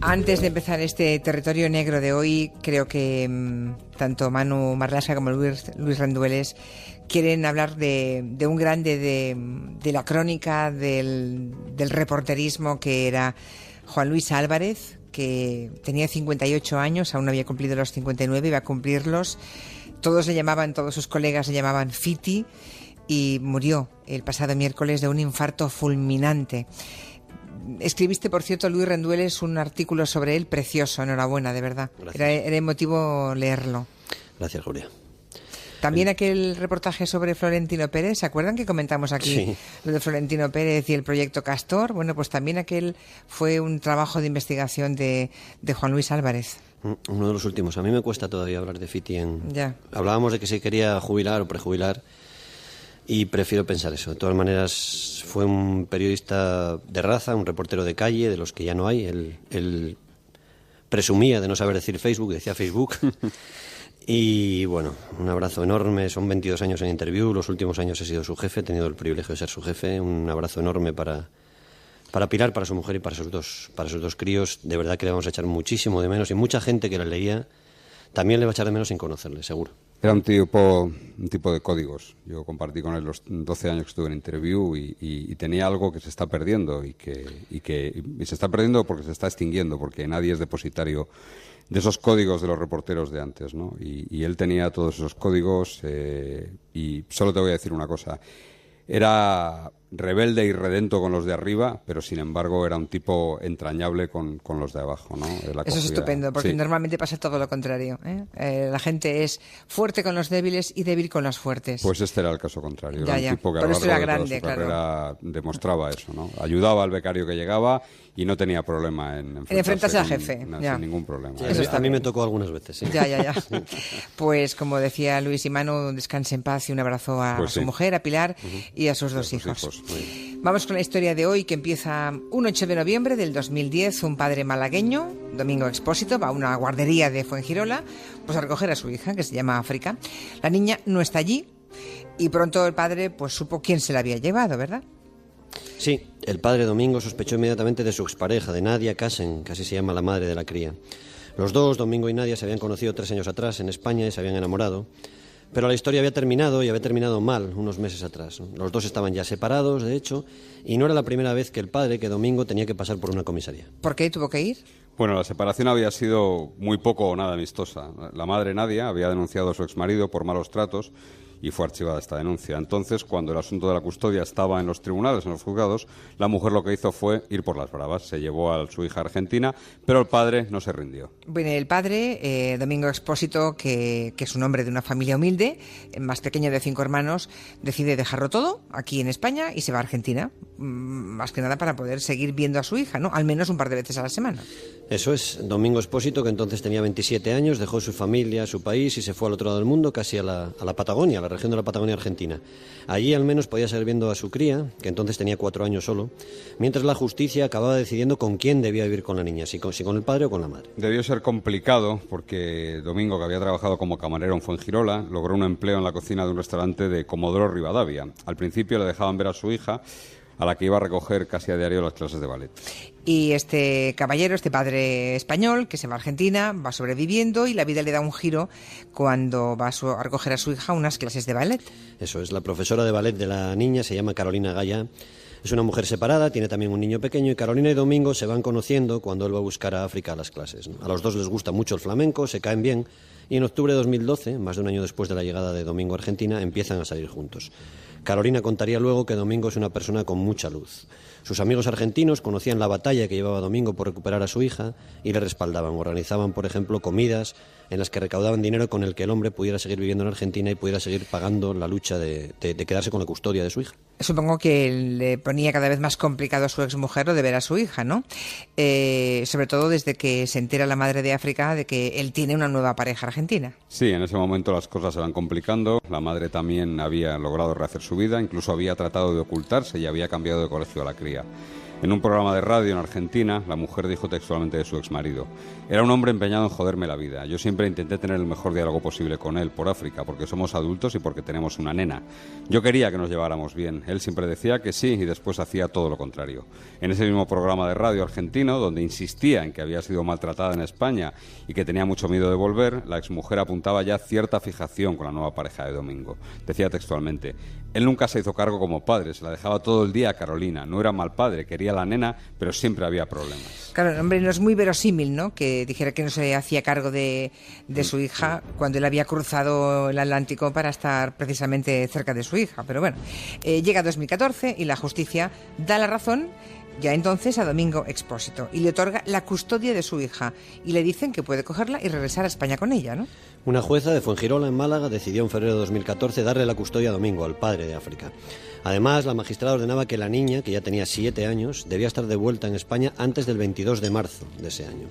Antes de empezar este territorio negro de hoy, creo que tanto Manu Marlasca como Luis Rendueles quieren hablar de un grande de la crónica, del reporterismo, que era Juan Luis Álvarez, que tenía 58 años, aún no había cumplido los 59, iba a cumplirlos. Todos sus colegas le llamaban Fiti, y murió el pasado miércoles de un infarto fulminante. Escribiste, por cierto, Luis Rendueles, un artículo sobre él precioso. Enhorabuena, de verdad. Era emotivo leerlo. Gracias, Julia. También aquel reportaje sobre Florentino Pérez, ¿se acuerdan que comentamos aquí lo de Florentino Pérez y el proyecto Castor? Bueno, pues también aquel fue un trabajo de investigación de Juan Luis Álvarez. Uno de los últimos. A mí me cuesta todavía hablar de Fiti. Ya. Hablábamos de que se quería jubilar o prejubilar, y prefiero pensar eso. De todas maneras, fue un periodista de raza, un reportero de calle, de los que ya no hay. Él presumía de no saber decir Facebook, decía Facebook. Y bueno, un abrazo enorme. Son 22 años en Interview, los últimos años he sido su jefe, he tenido el privilegio de ser su jefe. Un abrazo enorme para Pilar, para su mujer y para sus dos críos. De verdad que le vamos a echar muchísimo de menos, y mucha gente que le leía también le va a echar de menos sin conocerle, seguro. Era un tipo de códigos. Yo compartí con él los 12 años que estuve en Interview y tenía algo que se está perdiendo y se está perdiendo porque se está extinguiendo, porque nadie es depositario de esos códigos de los reporteros de antes, ¿no? Y él tenía todos esos códigos, y solo te voy a decir una cosa. Era rebelde y redento con los de arriba, pero sin embargo era un tipo entrañable con los de abajo, ¿no? Eso es estupendo, porque normalmente pasa todo lo contrario, ¿eh? La gente es fuerte con los débiles y débil con los fuertes. Pues este era el caso contrario. Era un tipo que a lo largo de toda su carrera demostraba eso, ¿no? Ayudaba al becario que llegaba y no tenía problema en enfrentarse al jefe. Sin ningún problema. Sí, a mí me tocó algunas veces, sí. Ya. Pues como decía Luis y Manu, descanse en paz y un abrazo a su mujer, a Pilar, y a sus dos hijos. Vamos con la historia de hoy, que empieza un 8 de noviembre del 2010. Un padre malagueño, Domingo Expósito, va a una guardería de Fuengirola pues a recoger a su hija, que se llama África. La niña no está allí y pronto el padre pues supo quién se la había llevado, ¿verdad? Sí, el padre Domingo sospechó inmediatamente de su expareja, de Nadia Casen, que así se llama la madre de la cría. Los dos, Domingo y Nadia, se habían conocido 3 años atrás en España y se habían enamorado. Pero la historia había terminado, y había terminado mal unos meses atrás. Los dos estaban ya separados, de hecho, y no era la primera vez que el padre, que Domingo, tenía que pasar por una comisaría. ¿Por qué tuvo que ir? Bueno, la separación había sido muy poco o nada amistosa. La madre Nadia había denunciado a su exmarido por malos tratos y fue archivada esta denuncia. Entonces, cuando el asunto de la custodia estaba en los tribunales, en los juzgados, la mujer lo que hizo fue ir por las bravas. Se llevó a su hija argentina, pero el padre no se rindió. Bueno, el padre, Domingo Expósito, que es un hombre de una familia humilde, más pequeño de 5 hermanos, decide dejarlo todo aquí en España y se va a Argentina, más que nada para poder seguir viendo a su hija, ¿no? Al menos un par de veces a la semana. Eso es. Domingo Expósito, que entonces tenía 27 años, dejó su familia, su país, y se fue al otro lado del mundo, casi a la Patagonia, a la región de la Patagonia Argentina. Allí al menos podía seguir viendo a su cría, que entonces tenía 4 años solo, mientras la justicia acababa decidiendo con quién debía vivir con la niña, si con el padre o con la madre. Debió ser complicado porque Domingo, que había trabajado como camarero en Fuengirola, logró un empleo en la cocina de un restaurante de Comodoro Rivadavia. Al principio le dejaban ver a su hija, a la que iba a recoger casi a diario las clases de ballet. Y este caballero, este padre español, que se va a Argentina, va sobreviviendo, y la vida le da un giro cuando va a recoger a su hija unas clases de ballet. Eso es. La profesora de ballet de la niña se llama Carolina Gaya. Es una mujer separada, tiene también un niño pequeño, y Carolina y Domingo se van conociendo cuando él va a buscar a África a las clases, ¿no? A los dos les gusta mucho el flamenco, se caen bien, y en octubre de 2012, más de un año después de la llegada de Domingo a Argentina, empiezan a salir juntos. Carolina contaría luego que Domingo es una persona con mucha luz. Sus amigos argentinos conocían la batalla que llevaba Domingo por recuperar a su hija y le respaldaban. Organizaban, por ejemplo, comidas en las que recaudaban dinero con el que el hombre pudiera seguir viviendo en Argentina y pudiera seguir pagando la lucha de quedarse con la custodia de su hija. Supongo que le ponía cada vez más complicado a su exmujer lo de ver a su hija, ¿no? Sobre todo desde que se entera la madre de África de que él tiene una nueva pareja argentina. Sí, en ese momento las cosas se van complicando. La madre también había logrado rehacer su vida, incluso había tratado de ocultarse y había cambiado de colegio a la cría. En un programa de radio en Argentina, la mujer dijo textualmente de su exmarido: era un hombre empeñado en joderme la vida. Yo siempre intenté tener el mejor diálogo posible con él por África, porque somos adultos y porque tenemos una nena. Yo quería que nos lleváramos bien. Él siempre decía que sí y después hacía todo lo contrario. En ese mismo programa de radio argentino, donde insistía en que había sido maltratada en España y que tenía mucho miedo de volver, la exmujer apuntaba ya cierta fijación con la nueva pareja de Domingo. Decía textualmente: él nunca se hizo cargo como padre, se la dejaba todo el día a Carolina. No era mal padre, quería a la nena, pero siempre había problemas. Claro, hombre, no es muy verosímil, ¿no?, que dijera que no se hacía cargo de su hija cuando él había cruzado el Atlántico para estar precisamente cerca de su hija. Pero bueno, llega 2014 y la justicia da la razón ya entonces a Domingo Expósito y le otorga la custodia de su hija y le dicen que puede cogerla y regresar a España con ella, ¿no? Una jueza de Fuengirola, en Málaga, decidió en febrero de 2014 darle la custodia a Domingo, al padre de África. Además, la magistrada ordenaba que la niña, que ya tenía 7 años, debía estar de vuelta en España antes del 22 de marzo de ese año.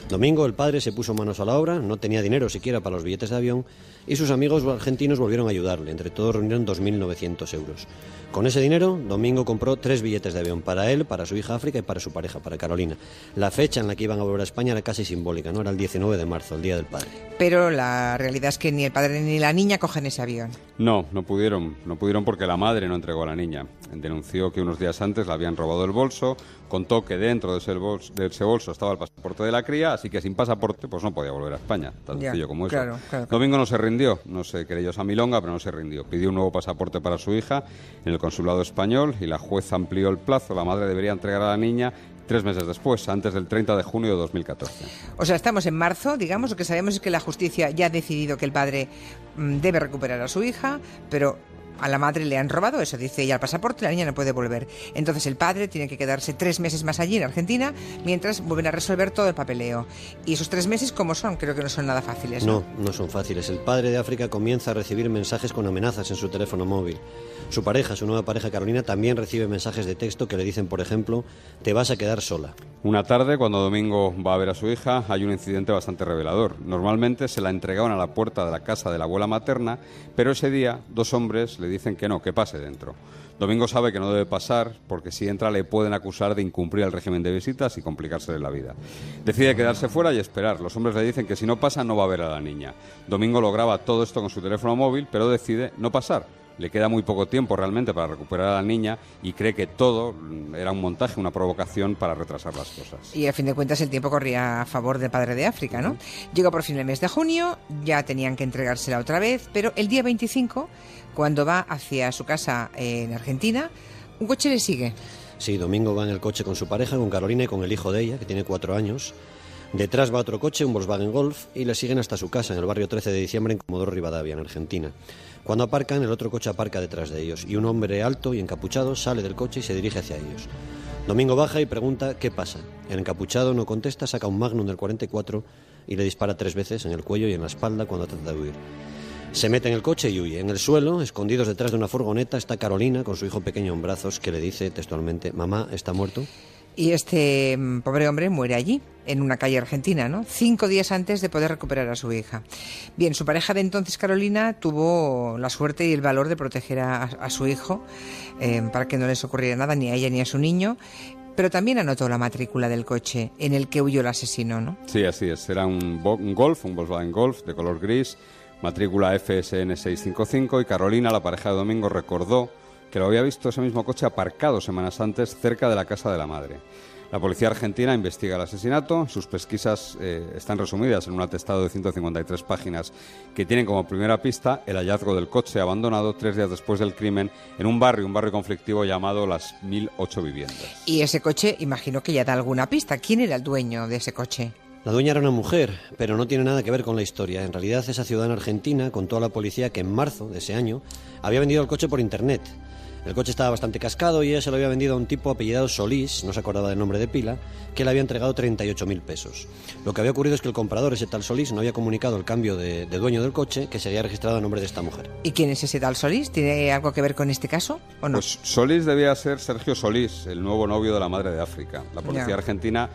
Domingo, el padre, se puso manos a la obra, no tenía dinero siquiera para los billetes de avión y sus amigos argentinos volvieron a ayudarle. Entre todos reunieron 2.900 euros. Con ese dinero, Domingo compró 3 billetes de avión para él, para su hija África y para su pareja, para Carolina. La fecha en la que iban a volver a España era casi simbólica, ¿no? Era el 19 de marzo, el Día del Padre. Pero la realidad es que ni el padre ni la niña cogen ese avión. No pudieron porque la madre no entregó a la niña. Denunció que unos días antes le habían robado el bolso, contó que dentro de ese bolso estaba el pasaporte de la cría, así que sin pasaporte pues no podía volver a España, tan sencillo como eso. Claro. Domingo no se rindió, no se creyó esa milonga, pero no se rindió. Pidió un nuevo pasaporte para su hija en el consulado español y la jueza amplió el plazo. La madre debería entregar a la niña 3 meses después, antes del 30 de junio de 2014. O sea, estamos en marzo, digamos, lo que sabemos es que la justicia ya ha decidido que el padre debe recuperar a su hija, pero a la madre le han robado eso, dice ella, el pasaporte, la niña no puede volver. Entonces el padre tiene que quedarse 3 meses más allí en Argentina, mientras vuelven a resolver todo el papeleo. Y esos 3 meses, ¿cómo son? Creo que no son nada fáciles, ¿no? No son fáciles. El padre de África comienza a recibir mensajes con amenazas en su teléfono móvil. Su nueva pareja Carolina, también recibe mensajes de texto que le dicen, por ejemplo: te vas a quedar sola. Una tarde, cuando Domingo va a ver a su hija, hay un incidente bastante revelador. Normalmente se la entregaban a la puerta de la casa de la abuela materna, pero ese día 2 hombres le dicen que no, que pase dentro. Domingo sabe que no debe pasar porque si entra le pueden acusar de incumplir el régimen de visitas y complicarse la vida. Decide quedarse fuera y esperar. Los hombres le dicen que si no pasa no va a ver a la niña. Domingo lo graba todo esto con su teléfono móvil, pero decide no pasar. Le queda muy poco tiempo realmente para recuperar a la niña y cree que todo era un montaje, una provocación para retrasar las cosas. Y a fin de cuentas el tiempo corría a favor del padre de África, ¿no? Llegó por fin el mes de junio, ya tenían que entregársela otra vez, pero el día 25, cuando va hacia su casa en Argentina, un coche le sigue. Sí, Domingo va en el coche con su pareja, con Carolina y con el hijo de ella, que tiene 4 años. Detrás va otro coche, un Volkswagen Golf, y le siguen hasta su casa, en el barrio 13 de diciembre, en Comodoro Rivadavia, en Argentina. Cuando aparcan, el otro coche aparca detrás de ellos, y un hombre alto y encapuchado sale del coche y se dirige hacia ellos. Domingo baja y pregunta qué pasa. El encapuchado no contesta, saca un Magnum del 44 y le dispara 3 veces en el cuello y en la espalda cuando trata de huir. Se mete en el coche y huye. En el suelo, escondidos detrás de una furgoneta, está Carolina con su hijo pequeño en brazos, que le dice textualmente: mamá, ¿está muerto? Y este pobre hombre muere allí, en una calle argentina, ¿no? 5 días antes de poder recuperar a su hija. Bien, su pareja de entonces, Carolina, tuvo la suerte y el valor de proteger a su hijo para que no les ocurriera nada, ni a ella ni a su niño. Pero también anotó la matrícula del coche en el que huyó el asesino, ¿no? Sí, así es. Era un Golf, un Volkswagen Golf de color gris, matrícula FSN 655, y Carolina, la pareja de Domingo, recordó que lo había visto ese mismo coche aparcado semanas antes cerca de la casa de la madre. La policía argentina investiga el asesinato. Sus pesquisas están resumidas en un atestado de 153 páginas que tienen como primera pista el hallazgo del coche abandonado 3 días después del crimen en un barrio conflictivo llamado Las 1008 Viviendas. Y ese coche, imagino que ya da alguna pista. ¿Quién era el dueño de ese coche? La dueña era una mujer, pero no tiene nada que ver con la historia. En realidad, esa ciudadana argentina contó a la policía que en marzo de ese año había vendido el coche por internet. El coche estaba bastante cascado y ella se lo había vendido a un tipo apellidado Solís, no se acordaba del nombre de pila, que le había entregado 38.000 pesos. Lo que había ocurrido es que el comprador, ese tal Solís, no había comunicado el cambio de dueño del coche, que se había registrado a nombre de esta mujer. ¿Y quién es ese tal Solís? ¿Tiene algo que ver con este caso o no? Pues Solís debía ser Sergio Solís, el nuevo novio de la madre de África. La policía argentina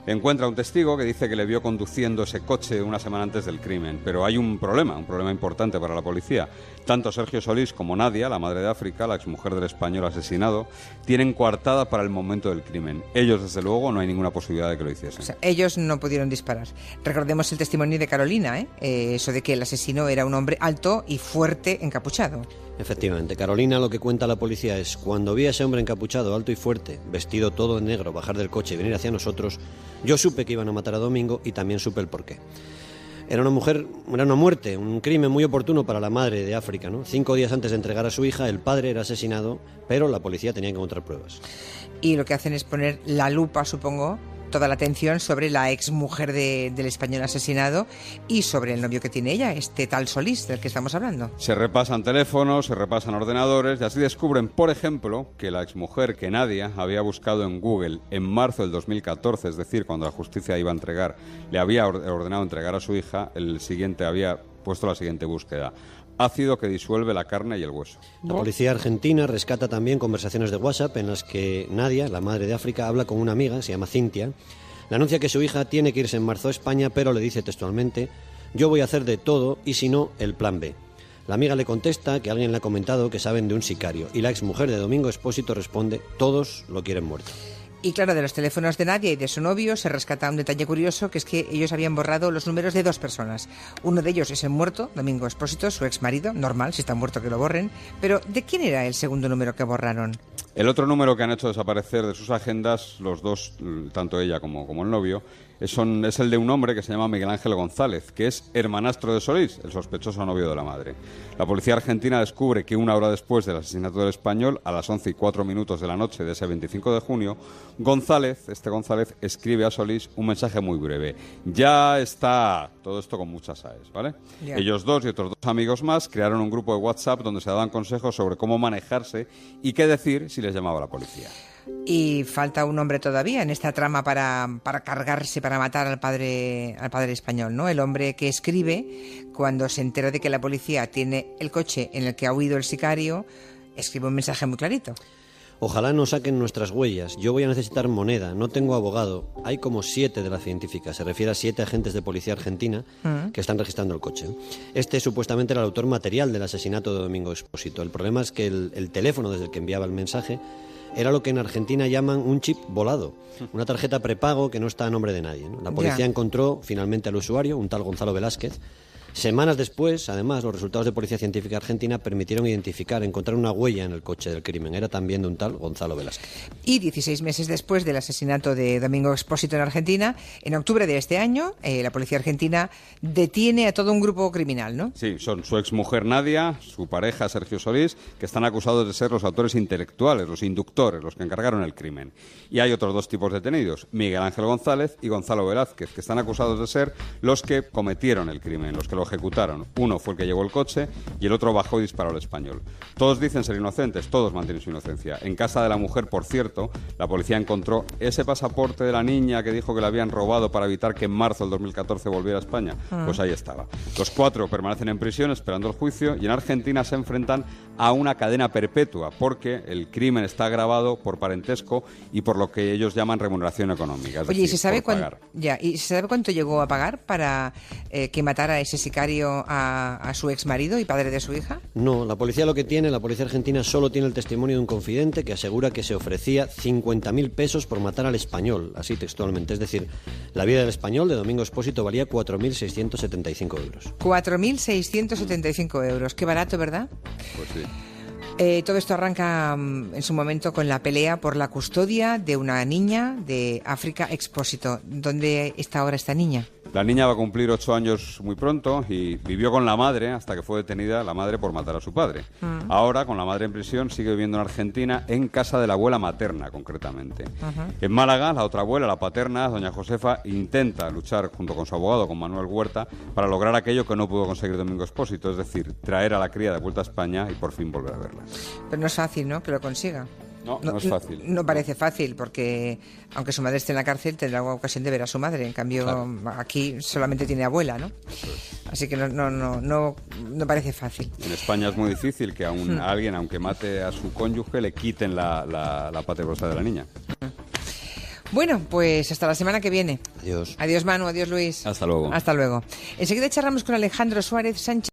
Encuentra un testigo que dice que le vio conduciendo ese coche una semana antes del crimen. Pero hay un problema importante para la policía. Tanto Sergio Solís como Nadia, la madre de África, la exmujer del español asesinado, tienen coartada para el momento del crimen. Ellos, desde luego, no hay ninguna posibilidad de que lo hiciesen. O sea, ellos no pudieron disparar. Recordemos el testimonio de Carolina, eso de que el asesino era un hombre alto y fuerte encapuchado. Efectivamente, Carolina lo que cuenta la policía es: cuando vi a ese hombre encapuchado, alto y fuerte, vestido todo en negro, bajar del coche y venir hacia nosotros, yo supe que iban a matar a Domingo y también supe el porqué. Era una muerte, un crimen muy oportuno para la madre de África, ¿no? 5 días antes de entregar a su hija, el padre era asesinado, pero la policía tenía que encontrar pruebas. Y lo que hacen es poner la lupa, supongo, toda la atención sobre la exmujer del español asesinado y sobre el novio que tiene ella, este tal Solís del que estamos hablando. Se repasan teléfonos, se repasan ordenadores y así descubren, por ejemplo, que la exmujer que Nadia había buscado en Google en marzo del 2014, es decir, cuando la justicia iba a entregar, le había ordenado entregar a su hija, había puesto la siguiente búsqueda: ácido que disuelve la carne y el hueso. La policía argentina rescata también conversaciones de WhatsApp en las que Nadia, la madre de África, habla con una amiga, se llama Cintia. Le anuncia que su hija tiene que irse en marzo a España, pero le dice textualmente: yo voy a hacer de todo y si no, el plan B. La amiga le contesta que alguien le ha comentado que saben de un sicario y la exmujer de Domingo Expósito responde: todos lo quieren muerto. Y claro, de los teléfonos de Nadia y de su novio se rescata un detalle curioso, que es que ellos habían borrado los números de 2 personas. Uno de ellos es el muerto, Domingo Expósito, su exmarido, normal, si está muerto que lo borren. Pero ¿de quién era el segundo número que borraron? El otro número que han hecho desaparecer de sus agendas, los dos, tanto ella como el novio, es el de un hombre que se llama Miguel Ángel González, que es hermanastro de Solís, el sospechoso novio de la madre. La policía argentina descubre que 1 hora después del asesinato del español, a las 11:04 de la noche de ese 25 de junio, González escribe a Solís un mensaje muy breve: ya está, todo esto con muchas AES, ¿vale? Yeah. Ellos dos y otros 2 amigos más crearon un grupo de WhatsApp donde se daban consejos sobre cómo manejarse y qué decir si les llamaba la policía. Y falta un hombre todavía en esta trama para cargarse, para matar al padre español, ¿no? El hombre que escribe cuando se entera de que la policía tiene el coche en el que ha huido el sicario, escribe un mensaje muy clarito. Ojalá no saquen nuestras huellas. Yo voy a necesitar moneda. No tengo abogado. Hay como 7 de la científica. Se refiere a 7 agentes de policía argentina que están registrando el coche. Este supuestamente era el autor material del asesinato de Domingo Expósito. El problema es que el teléfono desde el que enviaba el mensaje era lo que en Argentina llaman un chip volado, una tarjeta prepago que no está a nombre de nadie, ¿no? La policía encontró finalmente al usuario, un tal Gonzalo Velázquez. Semanas después, además, los resultados de Policía Científica Argentina permitieron encontrar una huella en el coche del crimen. Era también de un tal Gonzalo Velázquez. Y 16 meses después del asesinato de Domingo Expósito en Argentina, en octubre de este año, la Policía Argentina detiene a todo un grupo criminal, ¿no? Sí, son su exmujer Nadia, su pareja Sergio Solís, que están acusados de ser los autores intelectuales, los inductores, los que encargaron el crimen. Y hay otros 2 tipos detenidos, Miguel Ángel González y Gonzalo Velázquez, que están acusados de ser los que cometieron el crimen, los que lo ejecutaron. Uno fue el que llevó el coche y el otro bajó y disparó al español. Todos dicen ser inocentes, todos mantienen su inocencia. En casa de la mujer, por cierto, la policía encontró ese pasaporte de la niña que dijo que le habían robado para evitar que en marzo del 2014 volviera a España. Pues ahí estaba. Los 4 permanecen en prisión esperando el juicio y en Argentina se enfrentan a una cadena perpetua porque el crimen está agravado por parentesco y por lo que ellos llaman remuneración económica. Oye, ¿y se sabe cuánto llegó a pagar para que matara a ese sicario a su exmarido y padre de su hija? No, la policía argentina solo tiene el testimonio de un confidente que asegura que se ofrecía 50.000 pesos por matar al español, así textualmente. Es decir, la vida del español de Domingo Expósito valía 4.675 euros. 4.675 euros, qué barato, ¿verdad? Pues sí. Todo esto arranca en su momento con la pelea por la custodia de una niña de África Expósito. ¿Dónde está ahora esta niña? La niña va a cumplir 8 años muy pronto y vivió con la madre hasta que fue detenida la madre por matar a su padre. Ahora, con la madre en prisión, sigue viviendo en Argentina, en casa de la abuela materna, concretamente. En Málaga, la otra abuela, la paterna, doña Josefa, intenta luchar junto con su abogado, con Manuel Huerta, para lograr aquello que no pudo conseguir Domingo Expósito, es decir, traer a la cría de vuelta a España y por fin volver a verla. Pero no es fácil, ¿no?, que lo consiga. No es fácil. No parece fácil, porque aunque su madre esté en la cárcel, tendrá ocasión de ver a su madre. En cambio, claro, aquí solamente tiene abuela, ¿no? Así que no parece fácil. En España es muy difícil que a alguien, aunque mate a su cónyuge, le quiten la patria potestad de la niña. Bueno, pues hasta la semana que viene. Adiós. Adiós, Manu, adiós, Luis. Hasta luego. Hasta luego. Enseguida charlamos con Alejandro Suárez Sánchez.